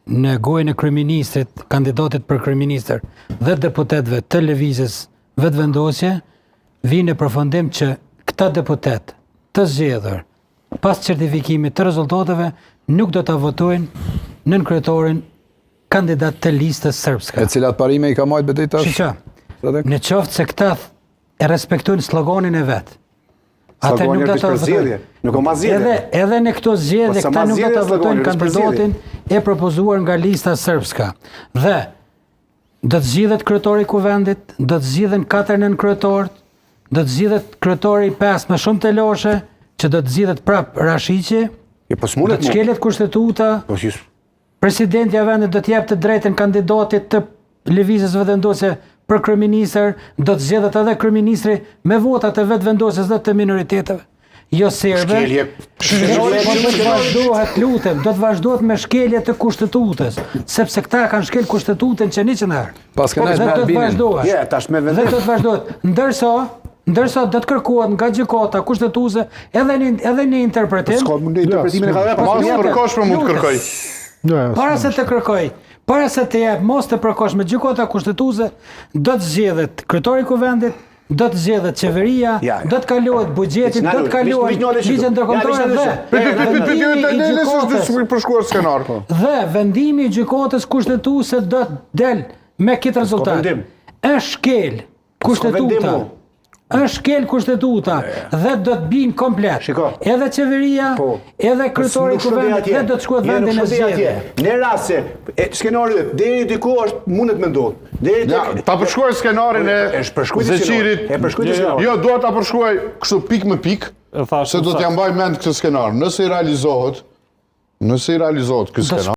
në gojën e kryeministrit, kandidatit për kryeministër dhe deputetëve të lëvizjes vetëvendosje, vinë në përfundim që këta deputet të zgjedhur pas certifikimit të rezultateve nuk do ta votojnë nën kryetorin kandidat të listës sërbske. E cilat parime i ka marrë betej tash? Shiqa, në qoftë se këta e respektojnë sloganin e vet. Ata nuk do ta votojnë. Nuk ka ma zgjedhje. Edhe në këto zgjedhje këta nuk do ta votojnë kandidatin e propozuar nga lista sërbska. Dhe do të zgjidhet kryetari i kuvendit, do të zgjidhen 4 nënkretorët, do të zgjidhet kryetari i 5 me shumë të loshe, që do të zgjidhet prap Rashiqi, do të shkelet kushtetuta, presidenti i vendit do të jep të drejtën kandidatit të lëvizjes vetëvendosje për kryeministër, do të zgjedhet edhe kryeministri me votat e vetëvendosjes dhe të minoriteteve. Jo serbe. Do të vazhdohet, lutem, do të vazhdohet me shkelje të kushtetutës, sepse këta kanë shkel kushtetutën që 100 herë. Pas kënaqsh me Albinin. Dhe do të vazhdohet. Ndërsa do të kërkohet nga gjykata kushtetuese edhe në interpretim. S'ka mundë interpretimin e ka Mos të kërkosh për mund të kërkoj. Para se të kërkoj, para se të jep, mos të kërkosh me gjykata kushtetuese, do të zgjedhet kryetari i kuvendit, do të zgjedhet qeveria, do të kalohet buxheti, do të kalohet ligji ndërkombëtar dhe vendimi i gjykatës kushtetuese do të del me këtë rezultat. Është shkel kushtetuta. Është shkel kushtetuta dhe do të binë komplet. Edhe qeveria, edhe kryetari i kuvendit dhe do të shkohet vendin e zgjedhje. Në rast se skenari deri diku është mundet me ndodh. Ta përshkruaj skenarin e Zeqirit. Jo, dua ta përshkruaj kështu pik me pik, se do t'ja mbaj mend këtë skenar. Nëse i realizohet ky skenar